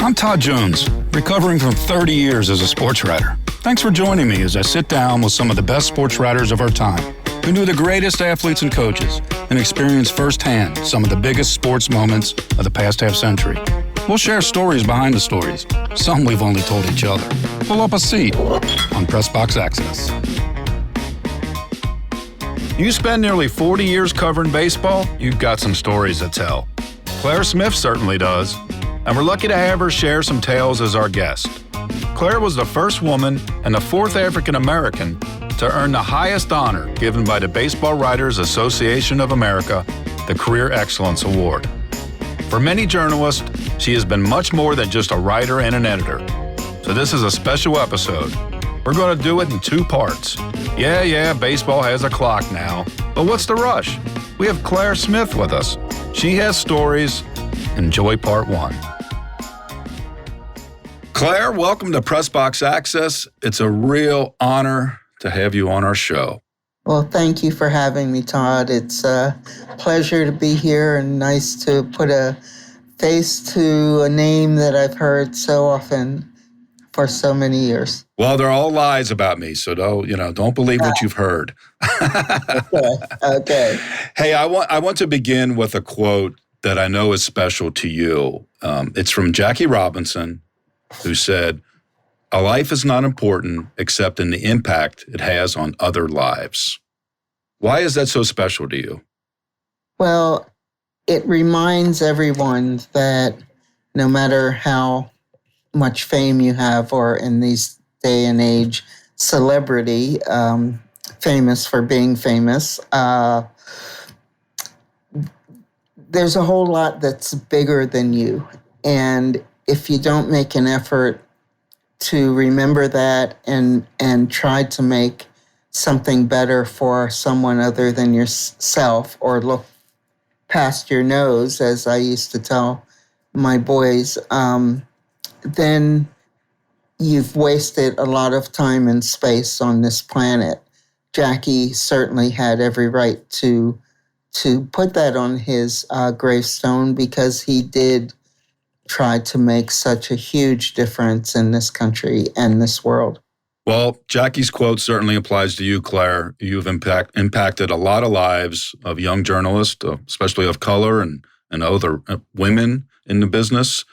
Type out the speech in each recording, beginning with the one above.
I'm Todd Jones, recovering from 30 years as a sports writer. Thanks for joining me as I sit down with some of the best sports writers of our time, who knew the greatest athletes and coaches and experienced firsthand some of the biggest sports moments of the past half century. We'll share stories behind the stories, some we've only told each other. Pull up a seat on Press Box Access. You spend nearly 40 years covering baseball, you've got some stories to tell. Claire Smith certainly does, and we're lucky to have her share some tales as our guest. Claire was the first woman and the fourth African American to earn the highest honor given by the Baseball Writers Association of America, the Career Excellence Award. For many journalists, she has been much more than just a writer and an editor. So this is a special episode. We're going to do it in two parts. Yeah, baseball has a clock now, but what's the rush? We have Claire Smith with us. She has stories. Enjoy part one. Claire, welcome to Press Box Access. It's a real honor to have you on our show. Well, thank you for having me, Todd. It's a pleasure to be here and nice to put a face to a name that I've heard so often for so many years. Well, they're all lies about me, so don't believe what you've heard. Okay. Hey, I want to begin with a quote that I know is special to you. It's from Jackie Robinson, who said, "A life is not important except in the impact it has on other lives." Why is that so special to you? Well, it reminds everyone that no matter how much fame you have, or in these day and age, celebrity, famous for being famous, there's a whole lot that's bigger than you. And if you don't make an effort to remember that and try to make something better for someone other than yourself, or look past your nose, as I used to tell my boys, then you've wasted a lot of time and space on this planet. Jackie certainly had every right to put that on his gravestone, because he did try to make such a huge difference in this country and this world. Well, Jackie's quote certainly applies to you, Claire. You've impacted a lot of lives of young journalists, especially of color and other women in the business,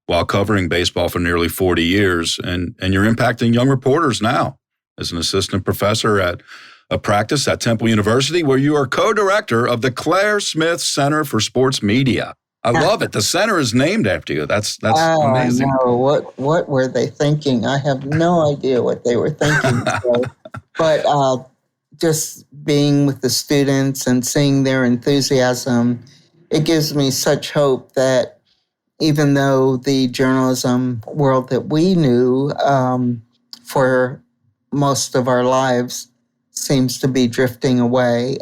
while covering baseball for nearly 40 years. And you're impacting young reporters now as an assistant professor at a practice at Temple University, where you are co-director of the Claire Smith Center for Sports Media. I love it. The center is named after you. That's amazing. No. What were they thinking? I have no idea what they were thinking. But just being with the students and seeing their enthusiasm, it gives me such hope that even though the journalism world that we knew for most of our lives seems to be drifting away,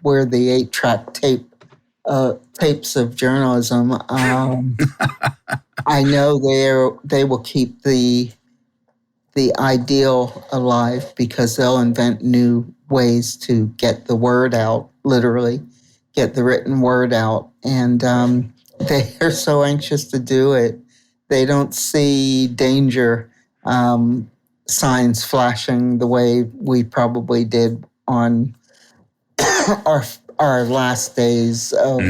where the 8-track tapes of journalism, I know they will keep the ideal alive, because they'll invent new ways to get the word out, literally get the written word out. And they are so anxious to do it. They don't see danger signs flashing the way we probably did on our last days of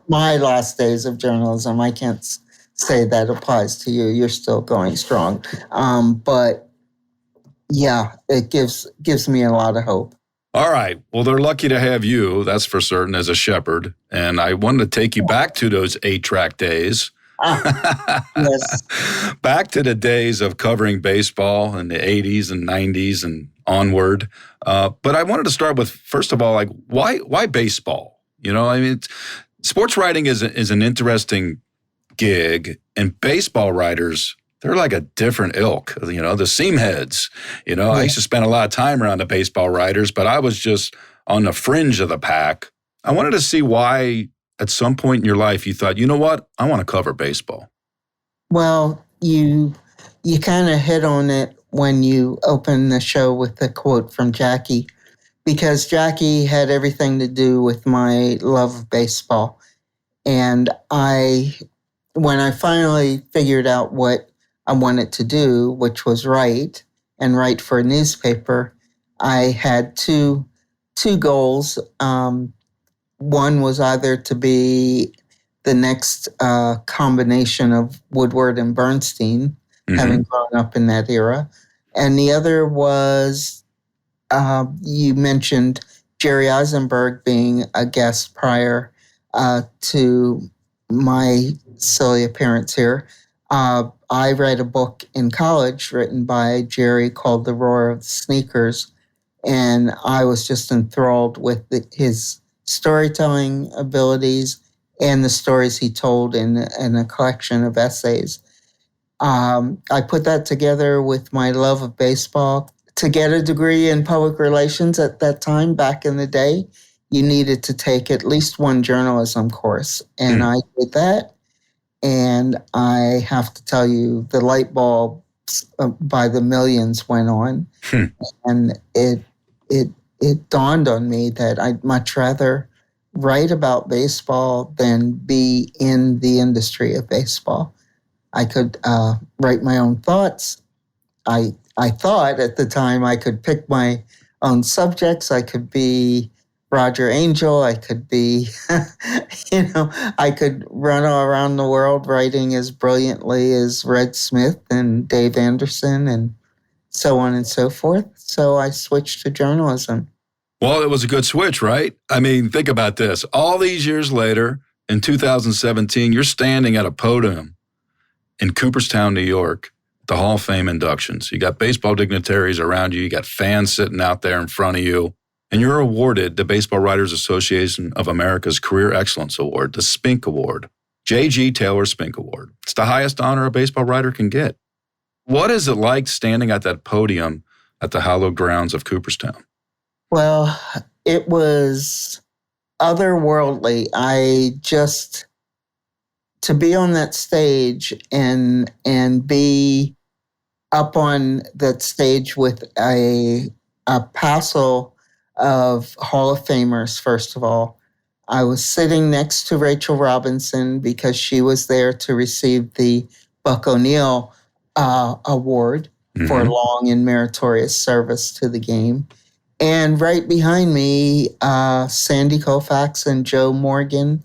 my last days of journalism. I can't say that applies to you. You're still going strong. But yeah, it gives me a lot of hope. All right. Well, they're lucky to have you, that's for certain, as a shepherd. And I wanted to take you back to those 8-track days. Yes. Back to the days of covering baseball in the 80s and 90s and onward. But I wanted to start with, first of all, why baseball? Sports writing is an interesting gig, and baseball writers, they're like a different ilk, the seam heads. I used to spend a lot of time around the baseball writers, but I was just on the fringe of the pack. I wanted to see why at some point in your life you thought, you know what, I want to cover baseball. Well, you kind of hit on it when you opened the show with the quote from Jackie, because Jackie had everything to do with my love of baseball. And I when I finally figured out what I wanted to do, which was write for a newspaper, I had two goals. One was either to be the next combination of Woodward and Bernstein, having grown up in that era. And the other was, you mentioned Jerry Eisenberg being a guest prior to my silly appearance here. I read a book in college written by Jerry called The Roar of the Sneakers, and I was just enthralled with his storytelling abilities and the stories he told in a collection of essays. I put that together with my love of baseball. To get a degree in public relations at that time, back in the day, you needed to take at least one journalism course. And I did that. And I have to tell you, the light bulbs by the millions went on. And it dawned on me that I'd much rather write about baseball than be in the industry of baseball. I could write my own thoughts. I thought at the time I could pick my own subjects. I could be Roger Angel. I could be, I could run all around the world writing as brilliantly as Red Smith and Dave Anderson and so on and so forth. So I switched to journalism. Well, it was a good switch, right? I mean, think about this. All these years later, in 2017, you're standing at a podium in Cooperstown, New York, the Hall of Fame inductions. You got baseball dignitaries around you. You got fans sitting out there in front of you. And you're awarded the Baseball Writers Association of America's Career Excellence Award, the Spink Award, J.G. Taylor Spink Award. It's the highest honor a baseball writer can get. What is it like standing at that podium at the hallowed grounds of Cooperstown? Well, it was otherworldly. To be on that stage and be up on that stage with a passel of Hall of Famers, first of all. I was sitting next to Rachel Robinson because she was there to receive the Buck O'Neill Award for long and meritorious service to the game. And right behind me, Sandy Koufax and Joe Morgan,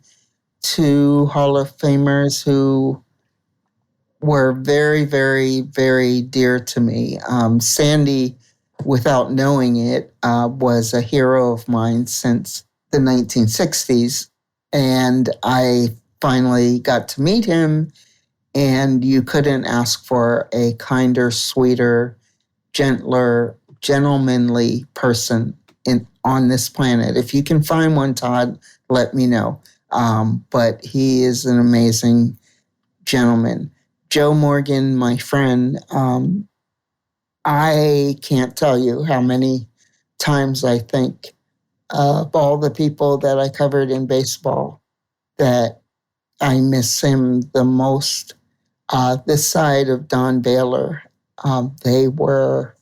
two Hall of Famers who were very, very, very dear to me. Sandy, without knowing it, was a hero of mine since the 1960s. And I finally got to meet him, and you couldn't ask for a kinder, sweeter, gentler, gentlemanly person on this planet. If you can find one, Todd, let me know. But he is an amazing gentleman. Joe Morgan, my friend, I can't tell you how many times I think of all the people that I covered in baseball that I miss him the most. This side of Don Baylor, they were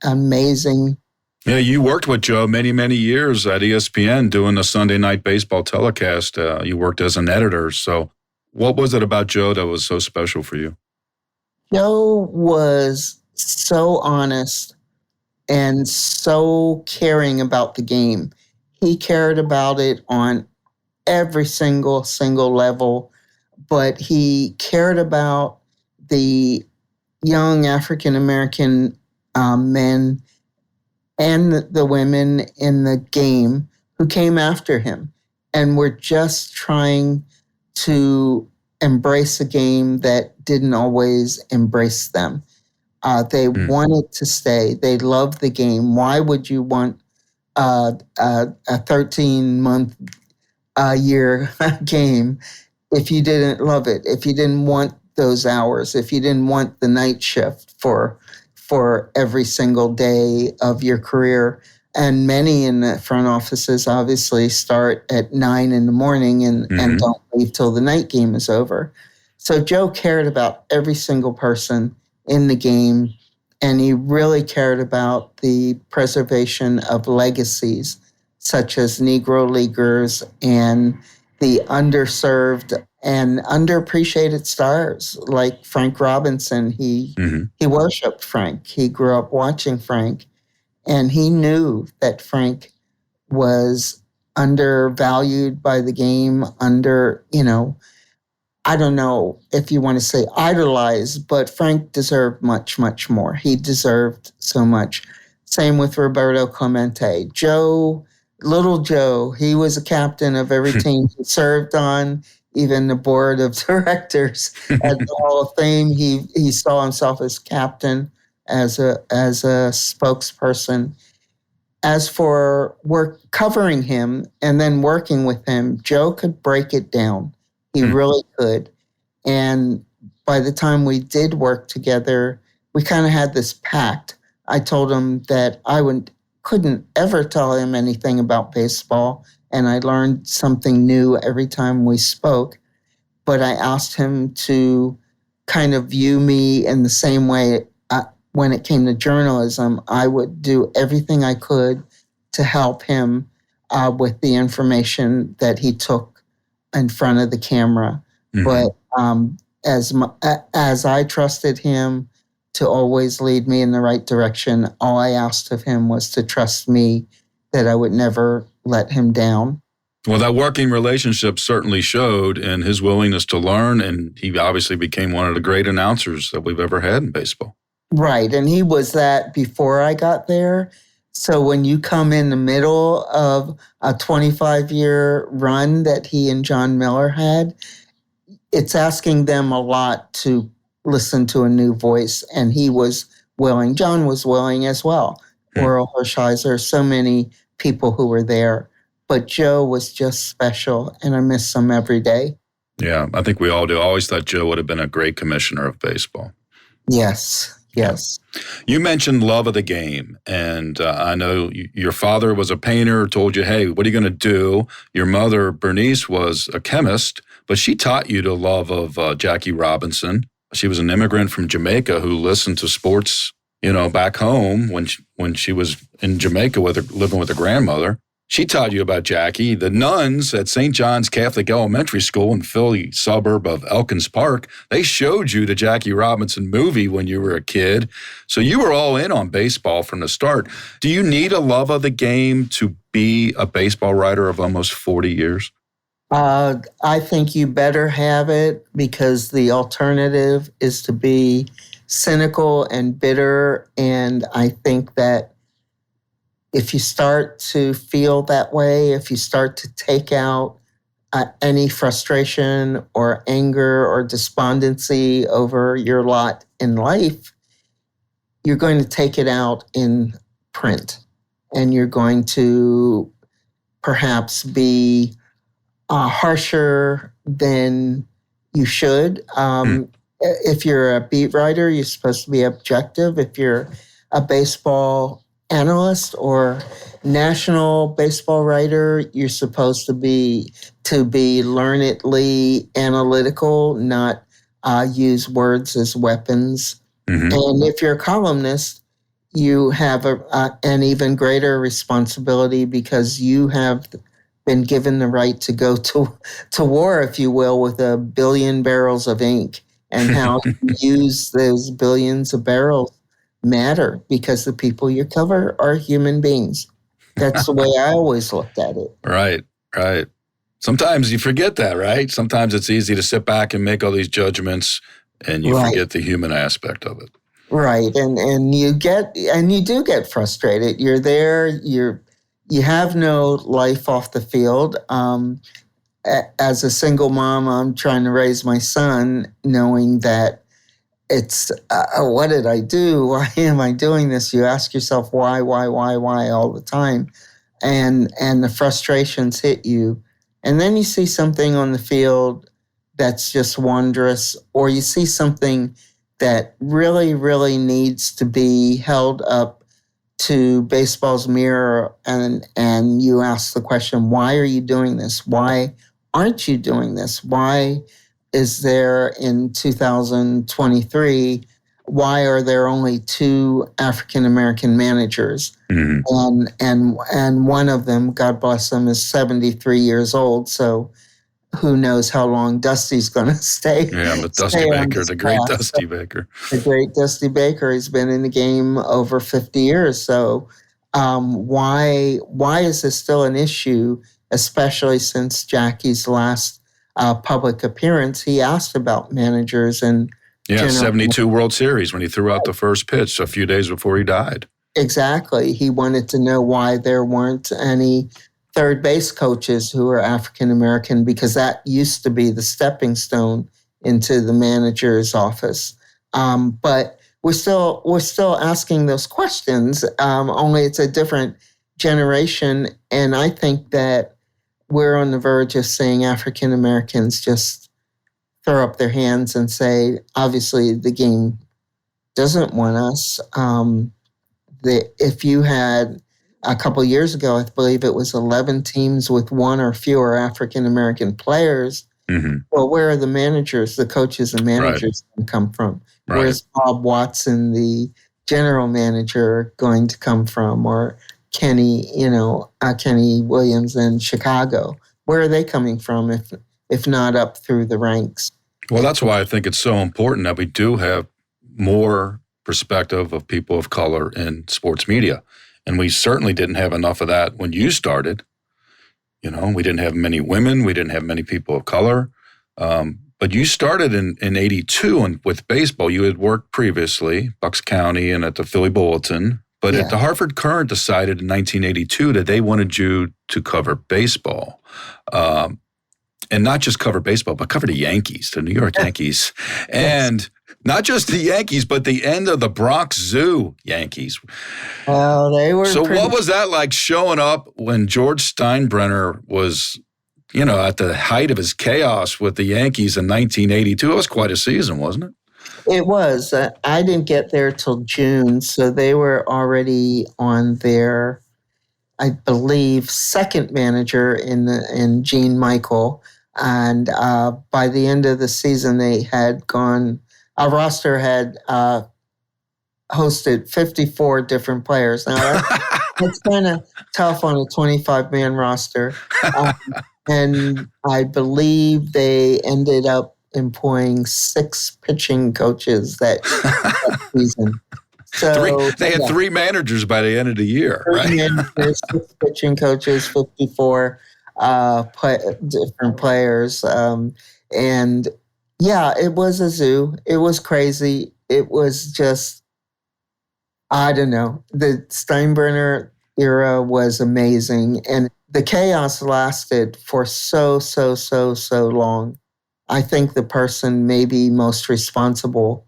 amazing. Yeah, you worked with Joe many, many years at ESPN doing the Sunday night baseball telecast. You worked as an editor. So what was it about Joe that was so special for you? Joe was so honest and so caring about the game. He cared about it on every single level, but he cared about the young African-American men and the women in the game who came after him and were just trying to embrace a game that didn't always embrace them. They wanted to stay. They loved the game. Why would you want a 13-month year game if you didn't love it, if you didn't want those hours, if you didn't want the night shift for every single day of your career? And many in the front offices obviously start at 9 in the morning and don't leave till the night game is over. So Joe cared about every single person in the game, and he really cared about the preservation of legacies such as Negro Leaguers and the underserved and underappreciated stars like Frank Robinson. He worshiped Frank. He grew up watching Frank, and he knew that Frank was undervalued by the game, I don't know if you want to say idolized, but Frank deserved much, much more. He deserved so much. Same with Roberto Clemente. Little Joe, he was a captain of every team he served on, even the board of directors at the Hall of Fame. He saw himself as captain, as a spokesperson. As for work covering him and then working with him, Joe could break it down. He really could. And by the time we did work together, we kind of had this pact. I told him that I couldn't ever tell him anything about baseball, and I learned something new every time we spoke. But I asked him to kind of view me in the same way. When it came to journalism, I would do everything I could to help him with the information that he took in front of the camera. But as I trusted him to always lead me in the right direction, all I asked of him was to trust me, that I would never let him down. Well, that working relationship certainly showed in his willingness to learn, and he obviously became one of the great announcers that we've ever had in baseball. Right, and he was that before I got there. So when you come in the middle of a 25-year run that he and John Miller had, it's asking them a lot to listen to a new voice, and he was willing. John was willing as well. Oral Hershiser, so many people who were there. But Joe was just special, and I miss him every day. Yeah, I think we all do. I always thought Joe would have been a great commissioner of baseball. Yes. You mentioned love of the game, and I know your father was a painter, told you, hey, what are you going to do? Your mother, Bernice, was a chemist, but she taught you the love of Jackie Robinson. She was an immigrant from Jamaica who listened to sports, back home when she was in Jamaica living with her grandmother. She taught you about Jackie. The nuns at St. John's Catholic Elementary School in Philly suburb of Elkins Park, they showed you the Jackie Robinson movie when you were a kid. So you were all in on baseball from the start. Do you need a love of the game to be a baseball writer of almost 40 years? I think you better have it, because the alternative is to be cynical and bitter. And I think that if you start to feel that way, if you start to take out any frustration or anger or despondency over your lot in life, you're going to take it out in print, and you're going to perhaps be harsher than you should. If you're a beat writer, you're supposed to be objective. If you're a baseball analyst or national baseball writer, you're supposed to be learnedly analytical, not use words as weapons. And if you're a columnist, you have an even greater responsibility, because you have been given the right to go to war, if you will, with 1 billion barrels of ink, and how you use those billions of barrels matter, because the people you cover are human beings. That's the way I always looked at it. Right. Sometimes you forget that, right? Sometimes it's easy to sit back and make all these judgments, and you forget the human aspect of it. Right, and you do get frustrated. You're there. You have no life off the field. As a single mom, I'm trying to raise my son, knowing that it's, what did I do? Why am I doing this? You ask yourself why all the time. And the frustrations hit you. And then you see something on the field that's just wondrous, or you see something that really, really needs to be held up to baseball's mirror, and you ask the question, why are you doing this? Why aren't you doing this? Why is there in 2023, why are there only 2 African-American managers? And one of them, God bless him, is 73 years old. So who knows how long Dusty's going to stay. Yeah, but Dusty Baker, the great Dusty Baker. The great Dusty Baker has been in the game over 50 years. So why is this still an issue, especially since Jackie's last public appearance? He asked about managers and 72 World Series when he threw out the first pitch a few days before he died. Exactly. He wanted to know why there weren't any third base coaches who are African American, because that used to be the stepping stone into the manager's office. But we're still asking those questions. Only it's a different generation, and I think that we're on the verge of seeing African Americans just throw up their hands and say, obviously, the game doesn't want us. If you had a couple of years ago, I believe it was 11 teams with one or fewer African-American players. Mm-hmm. Well, where are the managers, the coaches and managers going to come from? Right. Where's Bob Watson, the general manager, going to come from? Or Kenny Williams in Chicago? Where are they coming from if not up through the ranks? Well, that's why I think it's so important that we do have more perspective of people of color in sports media. And we certainly didn't have enough of that when you started. We didn't have many women. We didn't have many people of color. But you started in 82 and with baseball. You had worked previously, Bucks County and at the Philly Bulletin. But at the Hartford Courant decided in 1982 that they wanted you to cover baseball. And not just cover baseball, but cover the Yankees, the New York Yankees. And not just the Yankees, but the end of the Bronx Zoo Yankees. Well, they were. So what was that like showing up when George Steinbrenner was, at the height of his chaos with the Yankees in 1982? It was quite a season, wasn't it? It was. I didn't get there till June, so they were already on their, I believe, second manager in Gene Michael. And by the end of the season, they had gone. Our roster had hosted 54 different players. Now, that's kind of tough on a 25-man roster. And I believe they ended up employing 6 pitching coaches that season. So they had 3 managers by the end of the year, right? Managers, 6 pitching coaches, 54 different players. And yeah, it was a zoo. It was crazy. It was just, I don't know. The Steinbrenner era was amazing. And the chaos lasted for so long. I think the person maybe most responsible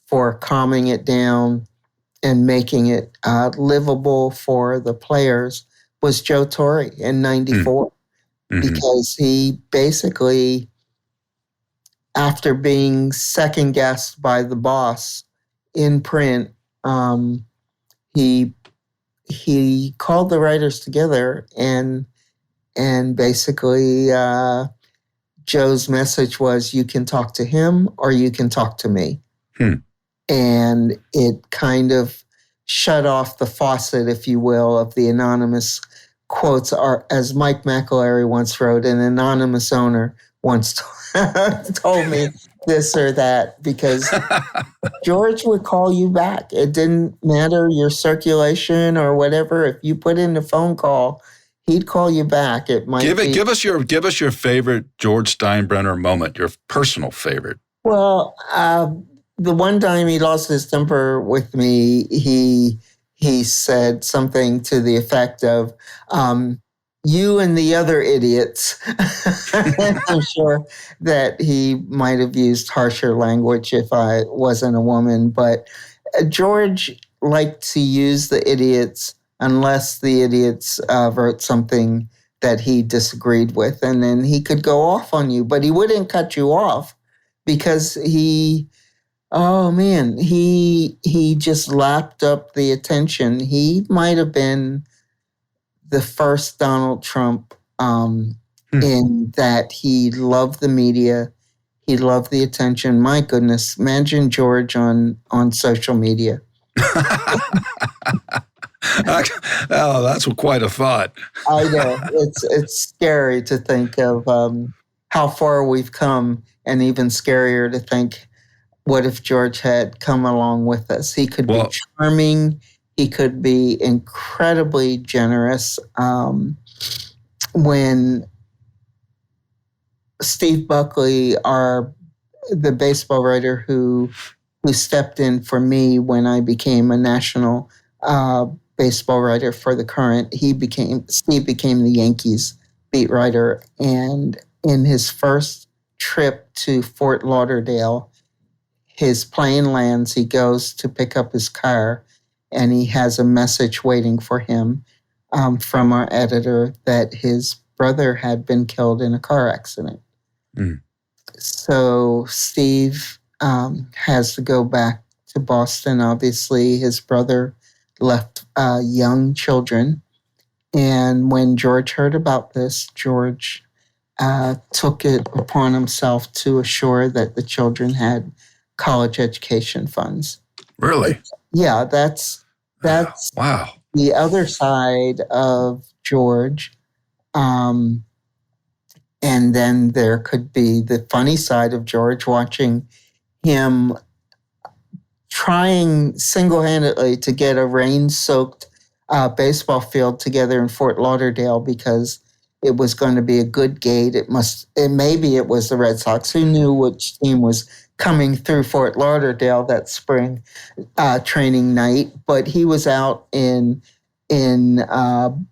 for calming it down and making it livable for the players was Joe Torre in 94. Mm-hmm. Because he basically, after being second-guessed by the boss in print, he called the writers together and basically Joe's message was, you can talk to him or you can talk to me. And it kind of shut off the faucet, if you will, of the anonymous quotes. Are, as Mike McAlery once wrote, an anonymous owner once told me this or that, because George would call you back. It didn't matter your circulation or whatever. If you put in a phone call, he'd call you back. It might give us your favorite George Steinbrenner moment, your personal favorite. Well, the one time he lost his temper with me, he said something to the effect of, you and the other idiots. I'm sure that he might have used harsher language if I wasn't a woman, but George liked to use the idiots unless the idiots wrote something that he disagreed with, and then he could go off on you, but he wouldn't cut you off because he just lapped up the attention. He might have been the first Donald Trump in that he loved the media. He loved the attention. My goodness, imagine George on social media. Oh, that's quite a thought. I know. It's scary to think of how far we've come, and even scarier to think, what if George had come along with us? He could be charming. He could be incredibly generous. When Steve Buckley, the baseball writer who stepped in for me when I became a national baseball writer for the Courant, Steve became the Yankees beat writer. And in his first trip to Fort Lauderdale, his plane lands, he goes to pick up his car, and he has a message waiting for him from our editor that his brother had been killed in a car accident. Mm. So Steve has to go back to Boston. Obviously, his brother left young children. And when George heard about this, George took it upon himself to assure that the children had college education funds. Really? Yeah, that's wow. The other side of George. And then there could be the funny side of George, watching him trying single-handedly to get a rain-soaked baseball field together in Fort Lauderdale because it was going to be a good gate. Maybe it was the Red Sox. Who knew which team was coming through Fort Lauderdale that spring training night? But he was out in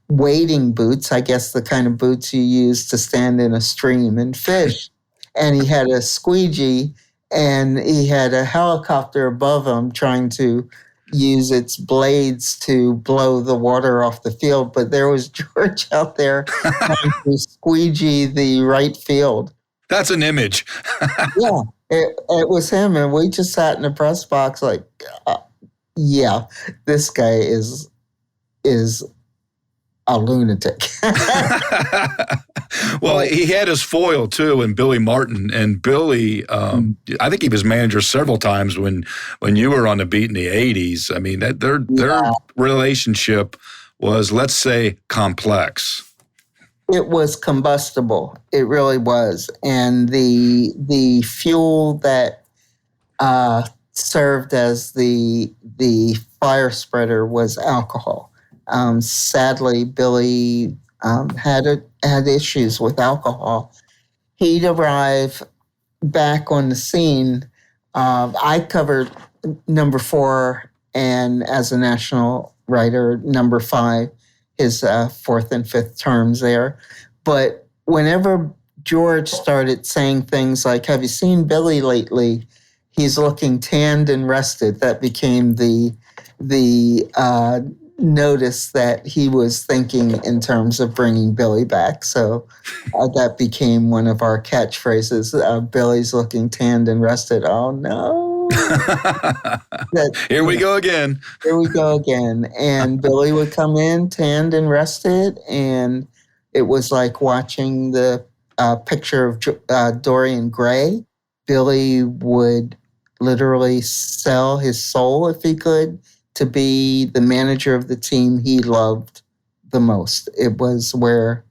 wading boots, I guess the kind of boots you use to stand in a stream and fish. And he had a squeegee, and he had a helicopter above him trying to use its blades to blow the water off the field. But there was George out there trying to squeegee the right field. That's an image. Yeah, it was him. And we just sat in the press box like, yeah, this guy is a lunatic. Well, he had his foil too, and Billy Martin. And Billy, I think he was manager several times when you were on the beat in the 80s. I mean, their relationship was, let's say, complex. It was combustible. It really was. And the fuel that served as the fire spreader was alcohol. Sadly, Billy had issues with alcohol. He'd arrive back on the scene. I covered number 4, and as a national writer, number 5, his 4th and 5th terms there. But whenever George started saying things like, "Have you seen Billy lately? He's looking tanned and rested," that became the notice that he was thinking in terms of bringing Billy back. So that became one of our catchphrases. Billy's looking tanned and rested. Oh, no. Here we go again. Here we go again. And Billy would come in tanned and rested, and it was like watching the picture of Dorian Gray. Billy would literally sell his soul, if he could, to be the manager of the team he loved the most. It was where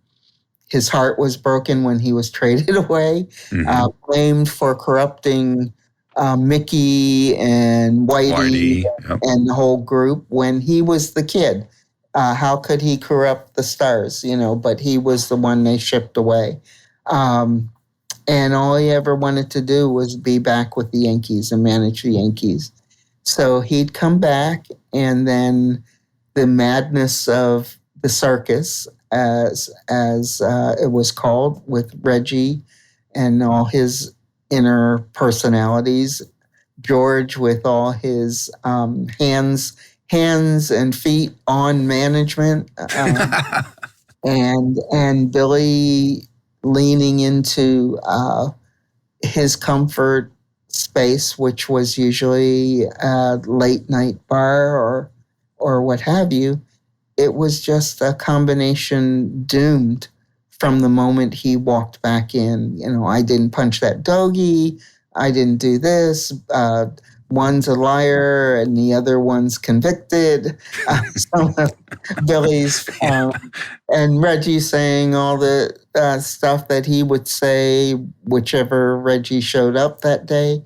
his heart was broken when he was traded away, blamed for corrupting Mickey and Whitey yep. and the whole group when he was the kid. How could he corrupt the stars, but he was the one they shipped away. And all he ever wanted to do was be back with the Yankees and manage the Yankees. So he'd come back, and then the madness of the circus, as it was called, with Reggie and all his inner personalities, George with all his hands and feet on management, and Billy leaning into his comfort space, which was usually a late night bar or what have you. It was just a combination doomed from the moment he walked back in. I didn't punch that doggy. I didn't do this. one's a liar and the other one's convicted. Some of Billy's and Reggie saying all the stuff that he would say, whichever Reggie showed up that day.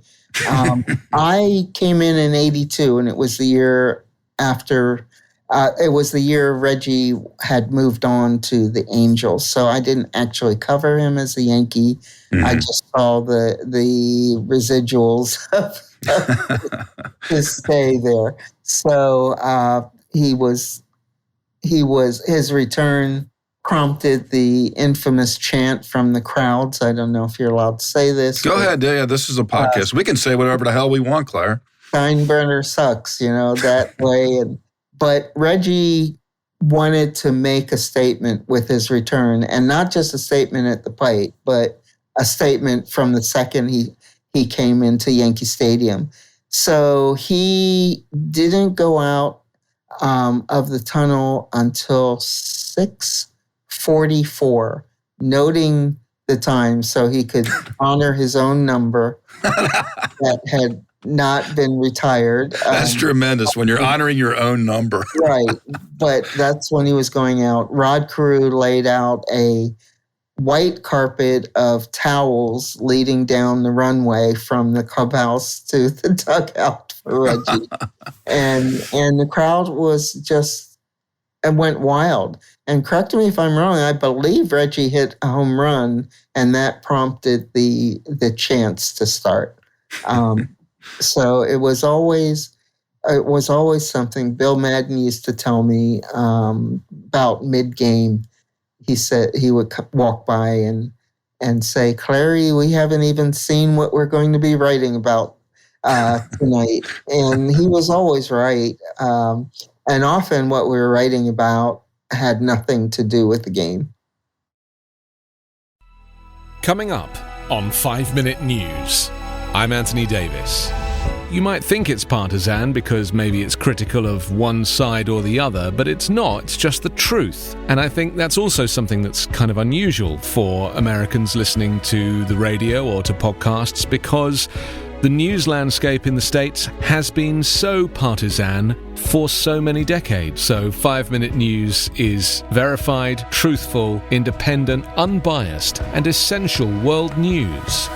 I came in '82, and it was the year after. It was the year Reggie had moved on to the Angels, so I didn't actually cover him as a Yankee. Mm-hmm. I just saw the residuals of his stay there. So his return prompted the infamous chant from the crowds. I don't know if you're allowed to say this. Go ahead. Yeah, this is a podcast. We can say whatever the hell we want, Claire. Steinbrenner sucks, that way. But Reggie wanted to make a statement with his return, and not just a statement at the plate, but a statement from the second he came into Yankee Stadium. So he didn't go out of the tunnel until 6:44, noting the time so he could honor his own number that had not been retired. That's tremendous when you're honoring your own number. Right, but that's when he was going out. Rod Carew laid out a white carpet of towels leading down the runway from the clubhouse to the dugout for Reggie. and the crowd was just, it went wild. And correct me if I'm wrong, I believe Reggie hit a home run, and that prompted the chants to start. So it was always something. Bill Madden used to tell me about mid-game. He said he would walk by and say, "Clary, we haven't even seen what we're going to be writing about tonight." And he was always right. And often what we were writing about had nothing to do with the game. Coming up on 5 Minute News, I'm Anthony Davis. You might think it's partisan because maybe it's critical of one side or the other, but it's not. It's just the truth. And I think that's also something that's kind of unusual for Americans listening to the radio or to podcasts, because the news landscape in the States has been so partisan for so many decades. So 5 Minute News is verified, truthful, independent, unbiased, and essential world news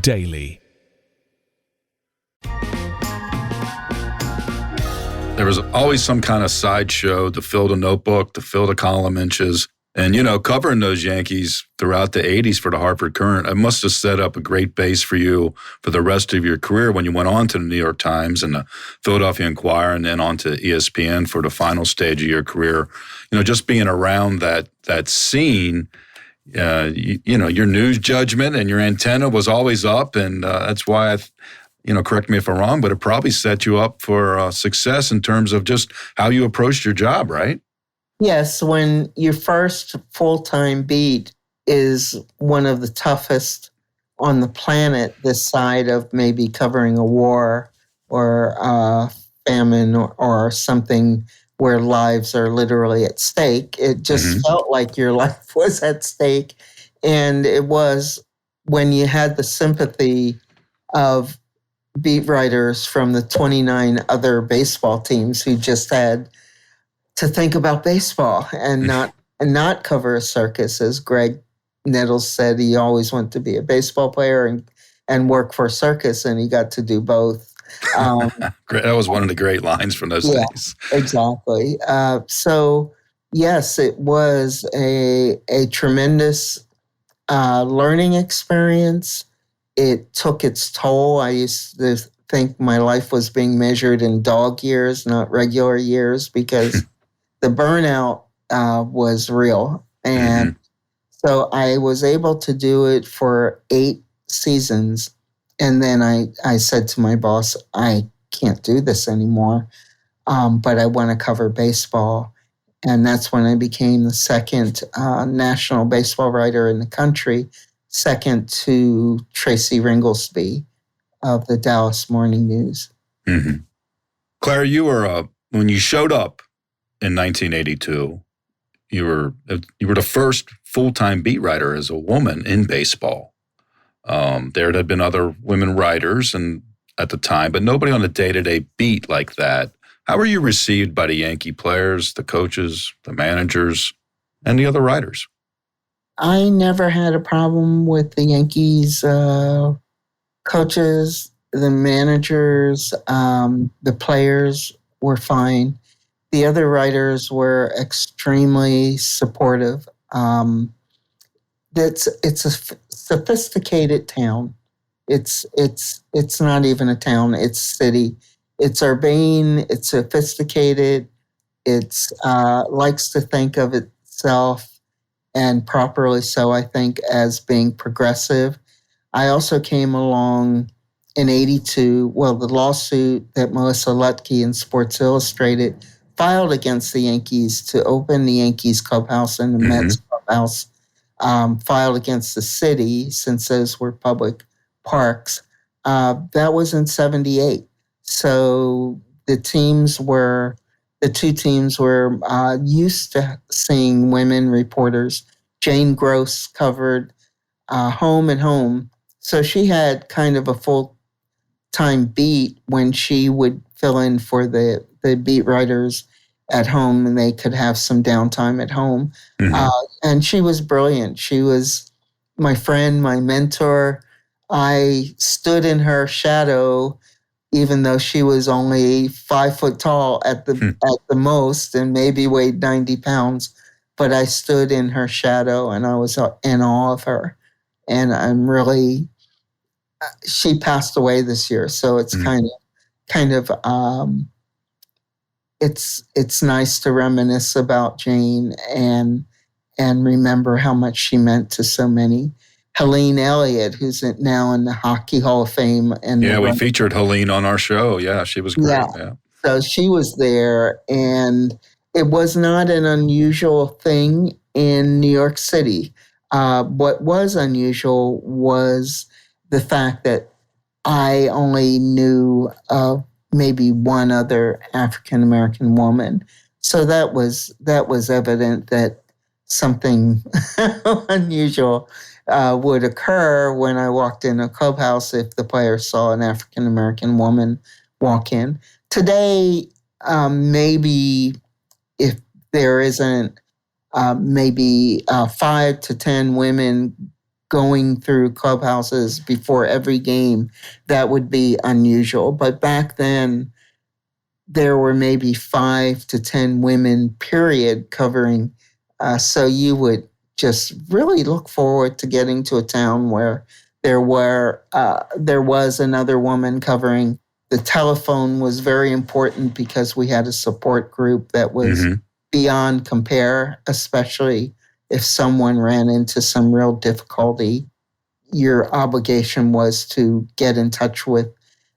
daily. There was always some kind of sideshow to fill the notebook, to fill the column inches. And, covering those Yankees throughout the 80s for the Hartford Courant, it must have set up a great base for you for the rest of your career when you went on to the New York Times and the Philadelphia Inquirer and then on to ESPN for the final stage of your career. Just being around that scene, your news judgment and your antenna was always up. And that's why correct me if I'm wrong, but it probably set you up for success in terms of just how you approached your job, right? Yes, when your first full-time beat is one of the toughest on the planet, this side of maybe covering a war or a famine or something where lives are literally at stake, it just felt like your life was at stake. And it was when you had the sympathy of beat writers from the 29 other baseball teams who just had to think about baseball and not cover a circus. As Greg Nettles said, he always wanted to be a baseball player and work for a circus, and he got to do both. That was one of the great lines from those days. Exactly. So yes, it was a tremendous learning experience. It took its toll. I used to think my life was being measured in dog years, not regular years, because the burnout was real. And so I was able to do it for 8 seasons. And then I said to my boss, I can't do this anymore, but I want to cover baseball. And that's when I became the second national baseball writer in the country, second to Tracy Ringlesby of the Dallas Morning News. Mm-hmm. Claire, you were when you showed up in 1982, you were the first full-time beat writer as a woman in baseball. There had been other women writers, and at the time, but nobody on a day-to-day beat like that. How were you received by the Yankee players, the coaches, the managers, and the other writers? I never had a problem with the Yankees coaches, the managers, the players were fine. The other writers were extremely supportive. It's a sophisticated town. It's not even a town. It's a city. It's urbane. It's sophisticated. It's likes to think of itself, and properly so, I think, as being progressive. I also came along in '82. Well, the lawsuit that Melissa Lutke in Sports Illustrated filed against the Yankees to open the Yankees clubhouse and the Mets clubhouse, filed against the city, since those were public parks. That was in '78. So the two teams were used to seeing women reporters. Jane Gross covered home and home. So she had kind of a full-time beat when she would fill in for the beat writers at home, and they could have some downtime at home. And she was brilliant. She was my friend, my mentor. I stood in her shadow, even though she was only 5 foot tall at the most, and maybe weighed 90 pounds. But I stood in her shadow, and I was in awe of her. And I'm really, she passed away this year, so it's kind of it's nice to reminisce about Jane and remember how much she meant to so many. Helene Elliott, who's now in the Hockey Hall of Fame. And we featured Helene on our show. Yeah, she was great. Yeah. So she was there, and it was not an unusual thing in New York City. What was unusual was the fact that I only knew of maybe one other African-American woman. So that was evident that something unusual would occur when I walked in a clubhouse if the players saw an African-American woman walk in. Today, maybe if there isn't maybe 5 to 10 women going through clubhouses before every game, that would be unusual. But back then, there were maybe 5 to 10 women, period, covering. So you would just really look forward to getting to a town where there was another woman covering. The telephone was very important because we had a support group that was beyond compare, especially if someone ran into some real difficulty. Your obligation was to get in touch with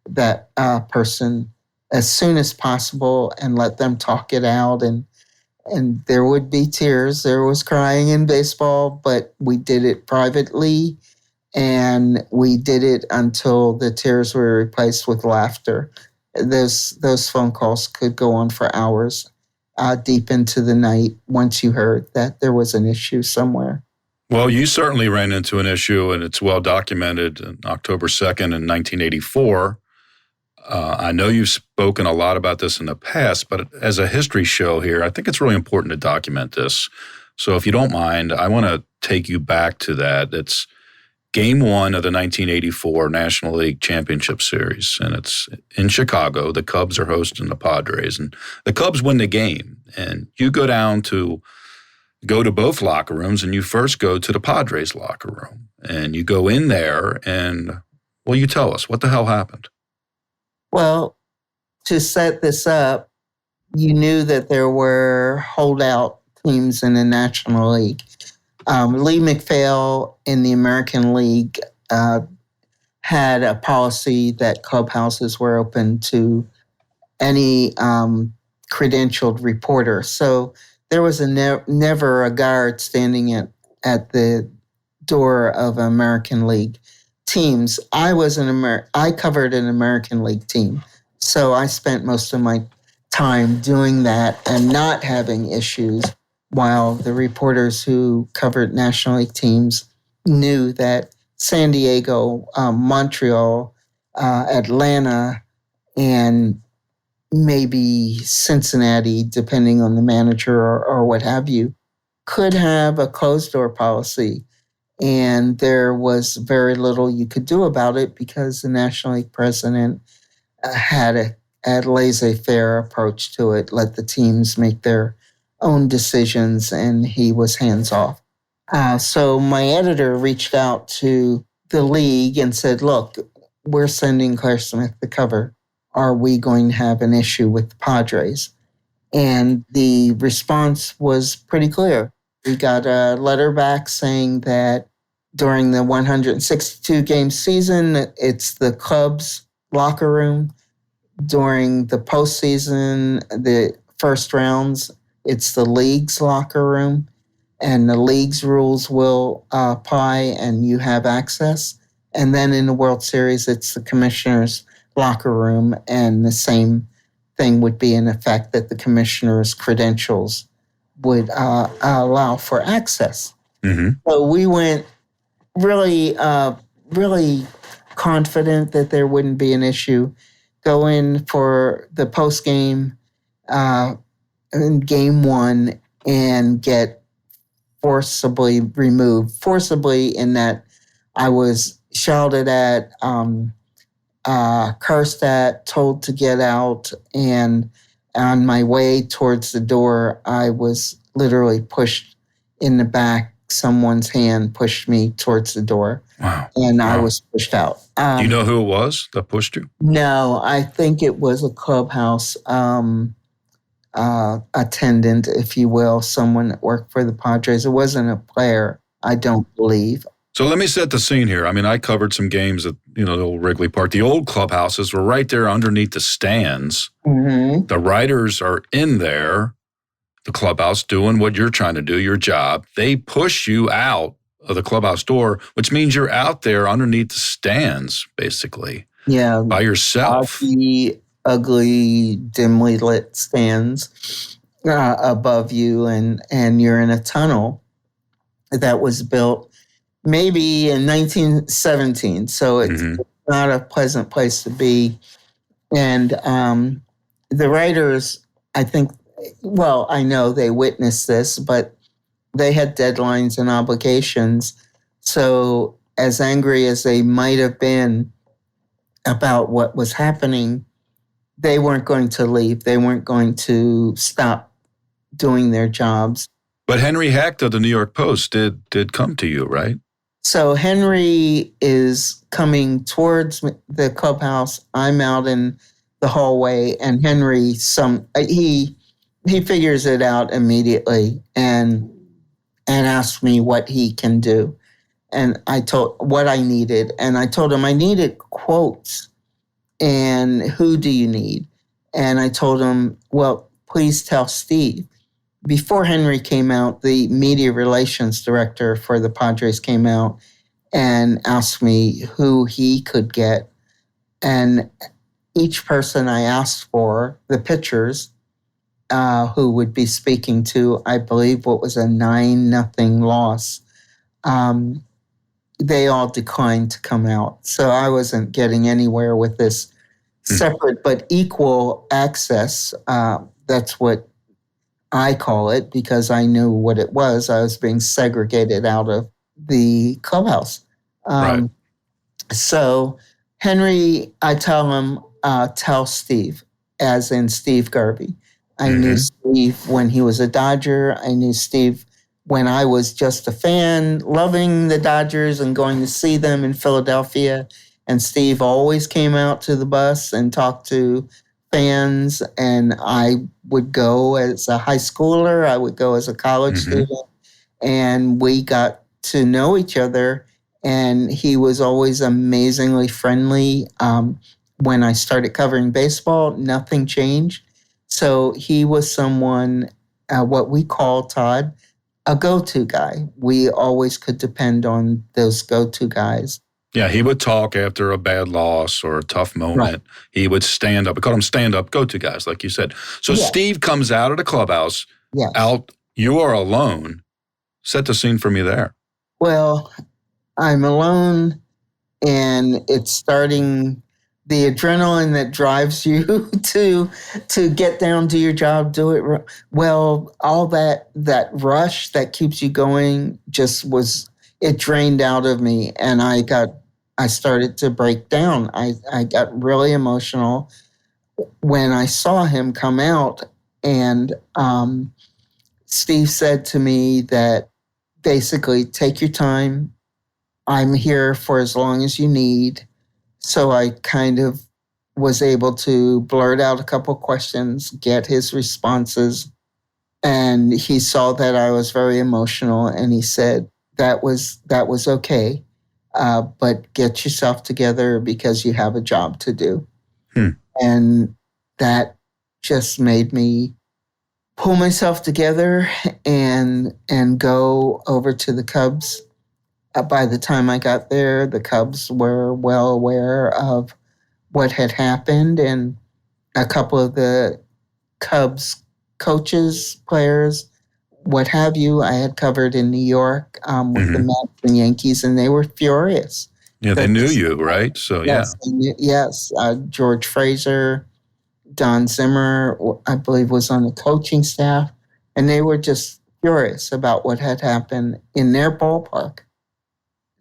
that person as soon as possible and let them talk it out. And there would be tears. There was crying in baseball, but we did it privately, and we did it until the tears were replaced with laughter. Those phone calls could go on for hours, deep into the night, once you heard that there was an issue somewhere. Well, you certainly ran into an issue, and it's well documented. On October 2nd in 1984, I know you've spoken a lot about this in the past, but as a history show here, I think it's really important to document this. So if you don't mind, I want to take you back to that. It's Game 1 of the 1984 National League Championship Series, and it's in Chicago. The Cubs are hosting the Padres, and the Cubs win the game. And you go to both locker rooms, and you first go to the Padres locker room. And you go in there, and, well, you tell us, what the hell happened? Well, to set this up, you knew that there were holdout teams in the National League. Lee McPhail in the American League had a policy that clubhouses were open to any credentialed reporter. So there was never a guard standing at the door of American League teams. I covered an American League team, so I spent most of my time doing that and not having issues, while the reporters who covered National League teams knew that San Diego, Montreal, Atlanta, and maybe Cincinnati, depending on the manager or what have you, could have a closed door policy. And there was very little you could do about it because the National League president had a laissez-faire approach to it, let the teams make their own decisions, and he was hands-off. So my editor reached out to the league and said, look, we're sending Claire Smith the cover. Are we going to have an issue with the Padres? And the response was pretty clear. We got a letter back saying that during the 162-game season, it's the club's locker room. During the postseason, the first rounds, it's the league's locker room. And the league's rules will apply and you have access. And then in the World Series, it's the commissioner's locker room, and the same thing would be in effect, that the commissioner's credentials would allow for access. Mm-hmm. So we went really confident that there wouldn't be an issue. Go in for the post game in game one and get forcibly removed. Forcibly in that I was shouted at, cursed at, told to get out, and on my way towards the door, I was literally pushed in the back. Someone's hand pushed me towards the door. Wow. And I was pushed out. Do you know who it was that pushed you? No, I think it was a clubhouse attendant, if you will, someone that worked for the Padres. It wasn't a player, I don't believe. So let me set the scene here. I mean, I covered some games at, the old Wrigley Park. The old clubhouses were right there underneath the stands. Mm-hmm. The writers are in there, the clubhouse, doing what you're trying to do, your job. They push you out of the clubhouse door, which means you're out there underneath the stands, basically. Yeah. By yourself. Ugly, dimly lit stands above you, and you're in a tunnel that was built maybe in 1917. So it's not a pleasant place to be. And the writers, I think, well, I know they witnessed this, but they had deadlines and obligations. So as angry as they might have been about what was happening, they weren't going to leave. They weren't going to stop doing their jobs. But Henry Hecht of the New York Post did come to you, right? So Henry is coming towards the clubhouse. I'm out in the hallway, and Henry, he figures it out immediately and asked me what he can do. And I told what I needed. And I told him I needed quotes. And who do you need? And I told him, well, please tell Steve. Before Henry came out, the media relations director for the Padres came out and asked me who he could get. And each person I asked for, the pitchers, who would be speaking to, I believe, what was a 9-0 loss, they all declined to come out. So I wasn't getting anywhere with this separate but equal access. That's what I call it, because I knew what it was. I was being segregated out of the clubhouse. Right. So Henry, I tell him, tell Steve, as in Steve Garvey. I knew Steve when he was a Dodger. I knew Steve when I was just a fan, loving the Dodgers and going to see them in Philadelphia. And Steve always came out to the bus and talked to fans, and I would go as a high schooler, I would go as a college student, and we got to know each other, and he was always amazingly friendly. When I started covering baseball, nothing changed. So he was someone, what we call, Todd, a go-to guy. We always could depend on those go-to guys. Yeah, he would talk after a bad loss or a tough moment. Right. He would stand up. We call them stand-up go-to guys, like you said. So Steve comes out of the clubhouse, out, you are alone. Set the scene for me there. Well, I'm alone, and it's starting the adrenaline that drives you to get down to your job, do it well. All that rush that keeps you going it drained out of me, and I started to break down. I got really emotional when I saw him come out, and Steve said to me that basically, take your time. I'm here for as long as you need. So I kind of was able to blurt out a couple questions, get his responses. And he saw that I was very emotional, and he said, that was okay, but get yourself together because you have a job to do. And that just made me pull myself together and go over to the Cubs. By the time I got there, the Cubs were well aware of what had happened, and a couple of the Cubs coaches, players, what have you, I had covered in New York with the Mets and Yankees, and they were furious. Yeah, they knew you, right? So, yes, yes. George Fraser, Don Zimmer, I believe, was on the coaching staff, and they were just furious about what had happened in their ballpark.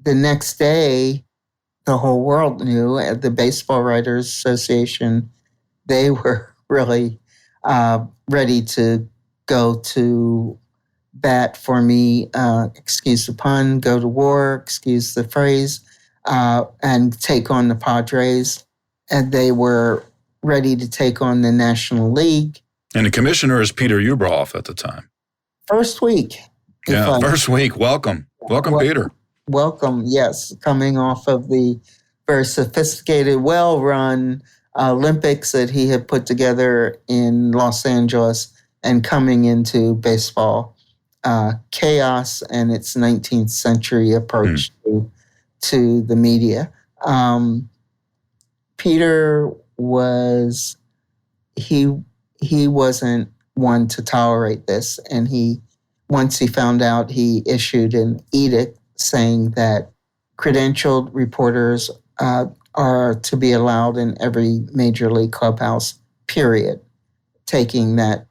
The next day, the whole world knew. At the Baseball Writers Association, they were really ready to go to bat for me, excuse the pun, go to war, excuse the phrase, and take on the Padres. And they were ready to take on the National League. And the commissioner is Peter Ueberhoff at the time. First week. Yeah, first week. Welcome, Peter. Welcome, yes. Coming off of the very sophisticated, well-run Olympics that he had put together in Los Angeles and coming into baseball. Chaos and its 19th century approach to the media. Peter he wasn't one to tolerate this, and once he found out, he issued an edict saying that credentialed reporters are to be allowed in every major league clubhouse, period, taking that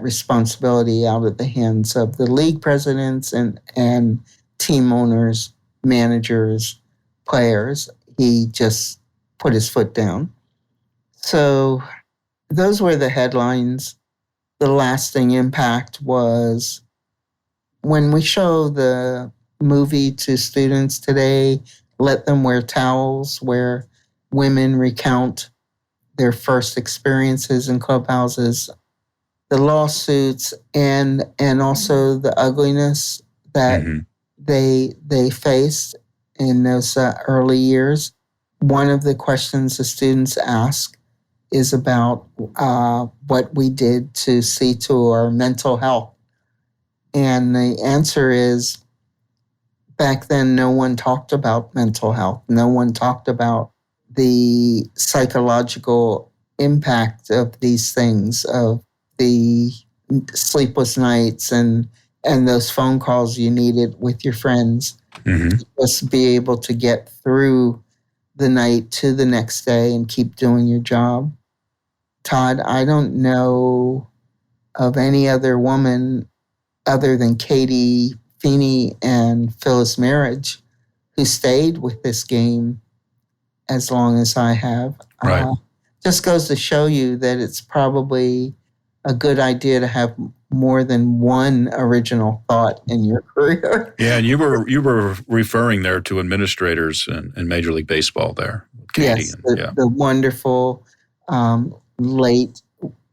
responsibility out of the hands of the league presidents and team owners, managers, players. He just put his foot down. So those were the headlines. The lasting impact was when we show the movie to students today, Let Them Wear Towels, where women recount their first experiences in clubhouses, the lawsuits, and also the ugliness that they faced in those early years. One of the questions the students ask is about what we did to see to our mental health. And the answer is, back then, no one talked about mental health. No one talked about the psychological impact of these things, of the sleepless nights and those phone calls you needed with your friends to just be able to get through the night to the next day and keep doing your job. Todd, I don't know of any other woman other than Katie Feeney and Phyllis Marriage who stayed with this game as long as I have. Right. Just goes to show you that it's probably a good idea to have more than one original thought in your career. Yeah, and you were referring there to administrators in Major League Baseball there, Katie. Yes, the wonderful late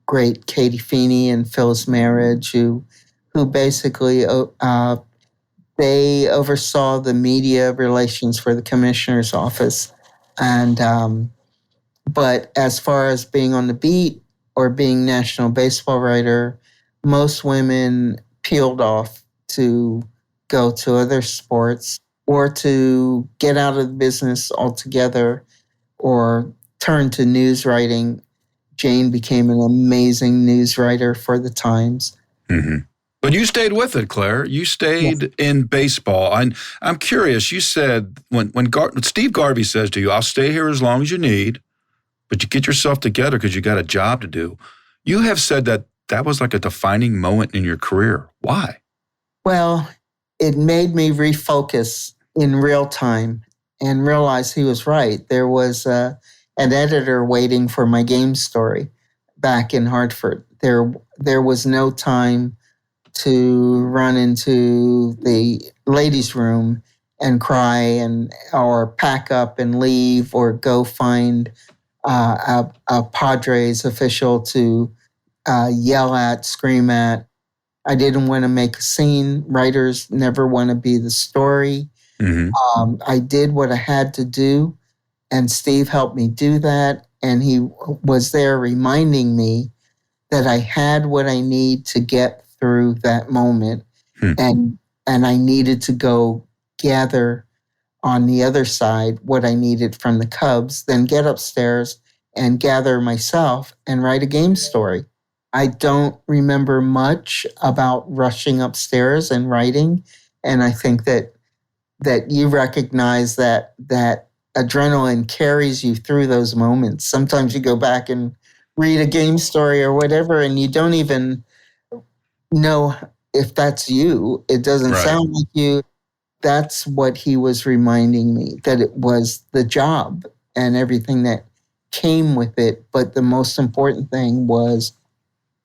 great Katie Feeney and Phyllis Marriage, who basically they oversaw the media relations for the commissioner's office, and but as far as being on the beat or being national baseball writer, most women peeled off to go to other sports or to get out of the business altogether or turn to news writing. Jane became an amazing news writer for the Times. Mm-hmm. But you stayed with it, Claire. You stayed in baseball. I'm curious, you said when Steve Garvey says to you, I'll stay here as long as you need, but you get yourself together because you got a job to do. You have said that that was like a defining moment in your career. Why? Well, it made me refocus in real time and realize he was right. There was an editor waiting for my game story back in Hartford. There was no time to run into the ladies' room and cry or pack up and leave or go find a Padres official to yell at, scream at. I didn't want to make a scene. Writers never want to be the story. Mm-hmm. I did what I had to do, and Steve helped me do that. And he was there reminding me that I had what I need to get through that moment. And I needed to go gather on the other side what I needed from the Cubs, then get upstairs and gather myself and write a game story. I don't remember much about rushing upstairs and writing. And I think that you recognize that adrenaline carries you through those moments. Sometimes you go back and read a game story or whatever, and you don't even know if that's you. It doesn't sound like you. That's what he was reminding me, that it was the job and everything that came with it. But the most important thing was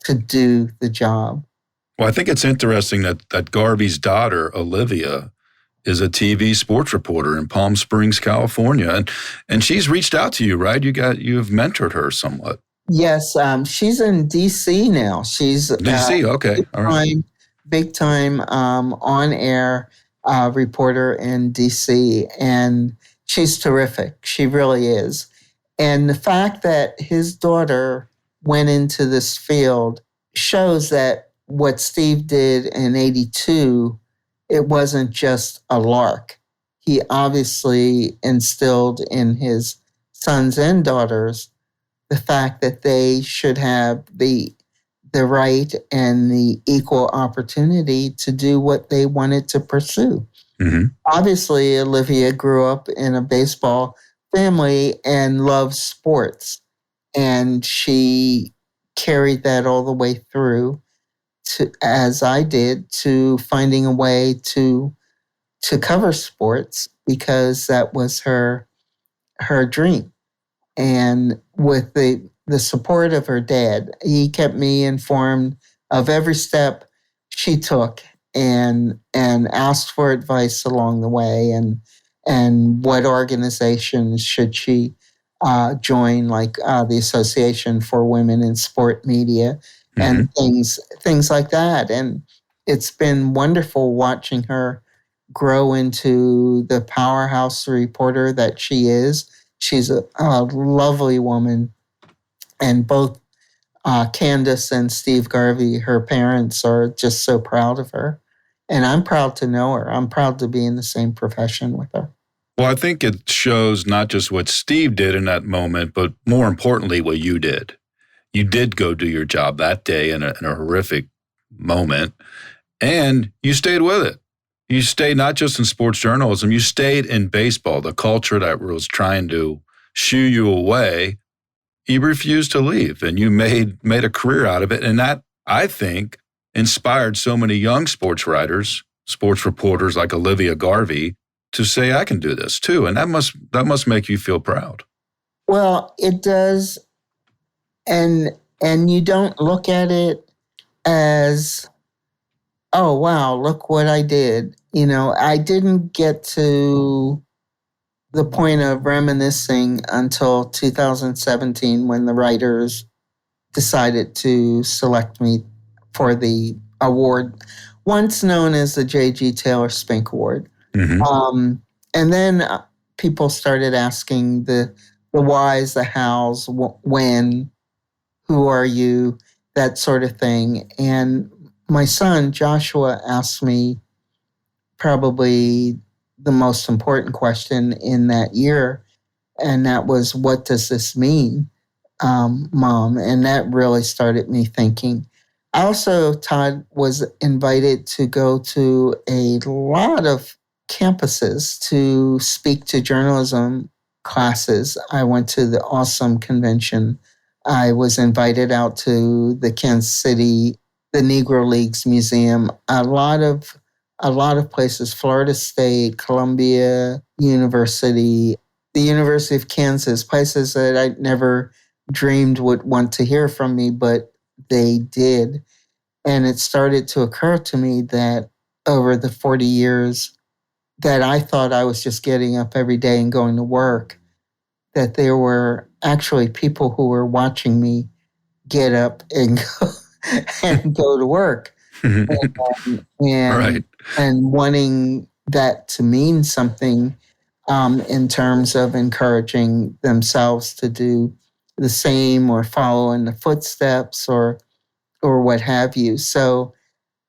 to do the job. Well, I think it's interesting that Garvey's daughter, Olivia, is a TV sports reporter in Palm Springs, California. And she's reached out to you, right? You have mentored her somewhat. Yes, she's in D.C. now. She's D.C., okay. All right. Big time on-air reporter in D.C., and she's terrific. She really is. And the fact that his daughter went into this field shows that what Steve did in 82, it wasn't just a lark. He obviously instilled in his sons and daughters the fact that they should have the right and the equal opportunity to do what they wanted to pursue. Mm-hmm. Obviously, Olivia grew up in a baseball family and loves sports. And she carried that all the way through to, as I did, to finding a way to cover sports because that was her dream. And with the support of her dad, he kept me informed of every step she took and asked for advice along the way and what organizations should she join, like the Association for Women in Sport Media and things like that. And it's been wonderful watching her grow into the powerhouse reporter that she is. She's a lovely woman. And both Candace and Steve Garvey, her parents, are just so proud of her. And I'm proud to know her. I'm proud to be in the same profession with her. Well, I think it shows not just what Steve did in that moment, but more importantly, what you did. You did go do your job that day in a horrific moment, and you stayed with it. You stayed not just in sports journalism, you stayed in baseball, the culture that was trying to shoo you away. You refused to leave, and you made a career out of it. And that, I think, inspired so many young sports writers, sports reporters like Olivia Garvey, to say, I can do this too. And that must make you feel proud. Well, it does. And you don't look at it as, oh, wow, look what I did. You know, I didn't get to the point of reminiscing until 2017 when the writers decided to select me for the award, once known as the J.G. Taylor Spink Award. Mm-hmm. And then people started asking the whys, the hows, when, who are you, that sort of thing. And my son, Joshua, asked me probably the most important question in that year, and that was, what does this mean, Mom? And that really started me thinking. I also, Todd, was invited to go to a lot of campuses to speak to journalism classes. I went to the Awesome Convention. I was invited out to the Kansas City, the Negro Leagues Museum, a lot of places, Florida State, Columbia University, the University of Kansas, places that I never dreamed would want to hear from me, but they did. And it started to occur to me that over the 40 years that I thought I was just getting up every day and going to work, that there were actually people who were watching me get up and go to work. Right. And wanting that to mean something in terms of encouraging themselves to do the same or follow in the footsteps or what have you. So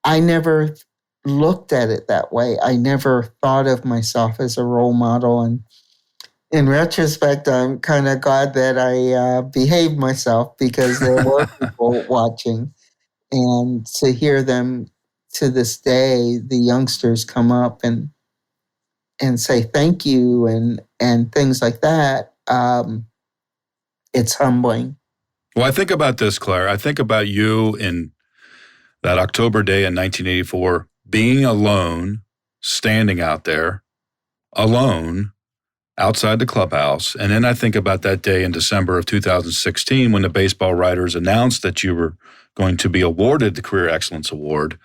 I never looked at it that way. I never thought of myself as a role model. And in retrospect, I'm kind of glad that I behaved myself, because there were people watching. And to hear them to this day, the youngsters come up and say thank you and things like that, it's humbling. Well, I think about this, Claire. I think about you in that October day in 1984, being alone, standing out there, alone, outside the clubhouse. And then I think about that day in December of 2016 when the baseball writers announced that you were going to be awarded the Career Excellence Award.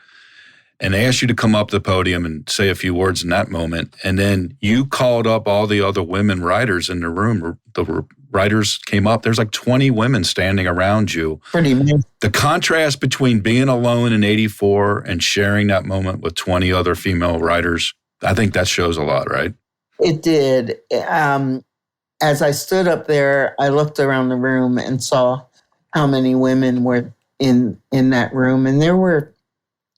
And they asked you to come up to the podium and say a few words in that moment. And then you called up all the other women writers in the room. The writers came up. There's like 20 women standing around you. Pretty amazing. The contrast between being alone in 84 and sharing that moment with 20 other female writers, I think that shows a lot, right? It did. As I stood up there, I looked around the room and saw how many women were in that room. And there were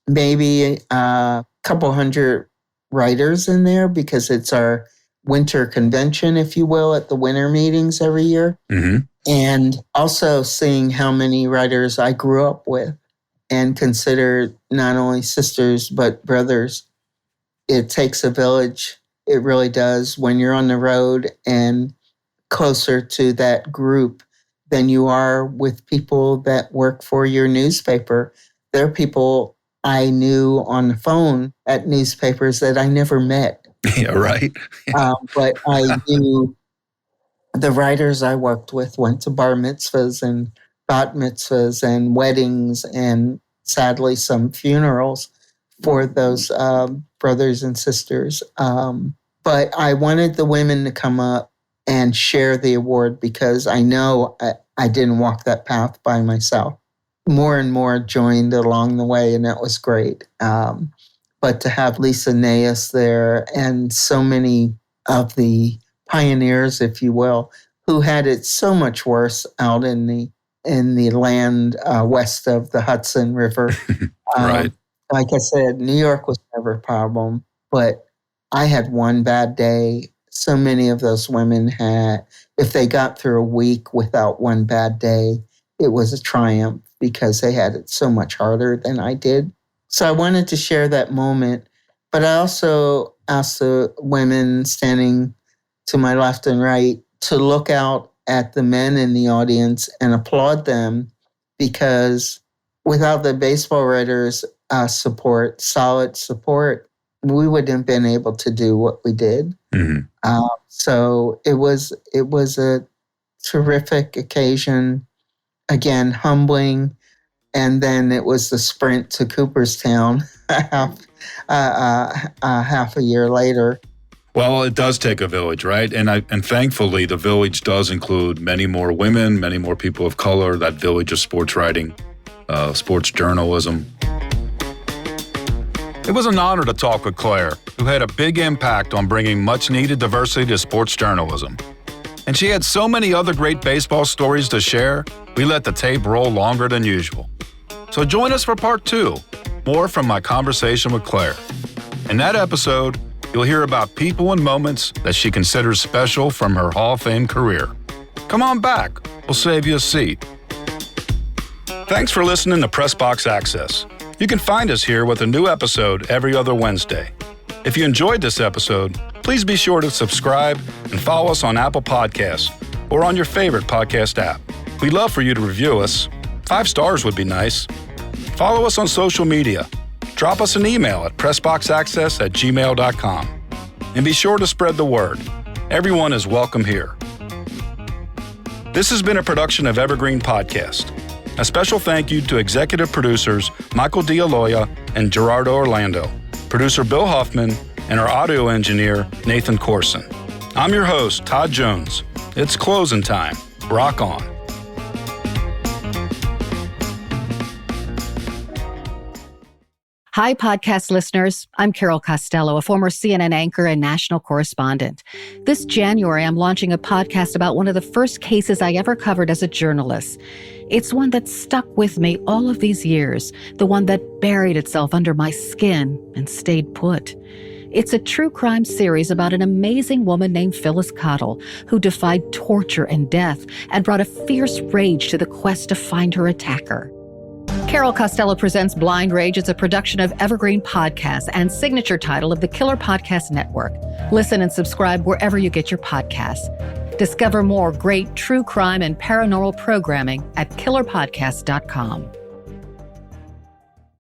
maybe a couple hundred writers in there, because it's our winter convention, if you will, at the winter meetings every year. Mm-hmm. And also seeing how many writers I grew up with and considered not only sisters, but brothers. It takes a village. It really does. When you're on the road and closer to that group than you are with people that work for your newspaper. There are people I knew on the phone at newspapers that I never met. Yeah, right. But I knew the writers I worked with went to bar mitzvahs and bat mitzvahs and weddings and sadly some funerals for those brothers and sisters. But I wanted the women to come up and share the award, because I know I didn't walk that path by myself. More and more joined along the way, and that was great. But to have Lisa Nayas there and so many of the pioneers, if you will, who had it so much worse out in the land west of the Hudson River. Right. Like I said, New York was never a problem, but I had one bad day. So many of those women had, if they got through a week without one bad day, it was a triumph, because they had it so much harder than I did. So I wanted to share that moment, but I also asked the women standing to my left and right to look out at the men in the audience and applaud them, because without the baseball writers' support, solid support, we wouldn't have been able to do what we did. Mm-hmm. So it was a terrific occasion. Again, humbling. And then it was the sprint to Cooperstown half a year later. Well, it does take a village, right? And thankfully, the village does include many more women, many more people of color, that village of sports writing, sports journalism. It was an honor to talk with Claire, who had a big impact on bringing much-needed diversity to sports journalism. And she had so many other great baseball stories to share, we let the tape roll longer than usual. So join us for part 2, more from my conversation with Claire. In that episode, you'll hear about people and moments that she considers special from her Hall of Fame career. Come on back, we'll save you a seat. Thanks for listening to Press Box Access. You can find us here with a new episode every other Wednesday. If you enjoyed this episode, Please be sure to subscribe and follow us on Apple Podcasts or on your favorite podcast app. We'd love for you to review us. 5 stars would be nice. Follow us on social media. Drop us an email at pressboxaccess@gmail.com. And be sure to spread the word. Everyone is welcome here. This has been a production of Evergreen Podcast. A special thank you to executive producers Michael D'Aloia and Gerardo Orlando, producer Bill Huffman, and our audio engineer Nathan Corson. I'm your host, Todd Jones. It's closing time. Rock on. Hi, podcast listeners. I'm Carol Costello, a former CNN anchor and national correspondent. This January, I'm launching a podcast about one of the first cases I ever covered as a journalist. It's one that stuck with me all of these years, the one that buried itself under my skin and stayed put. It's a true crime series about an amazing woman named Phyllis Cottle, who defied torture and death and brought a fierce rage to the quest to find her attacker. Carol Costello Presents Blind Rage is a production of Evergreen Podcasts and signature title of the Killer Podcast Network. Listen and subscribe wherever you get your podcasts. Discover more great true crime and paranormal programming at killerpodcast.com.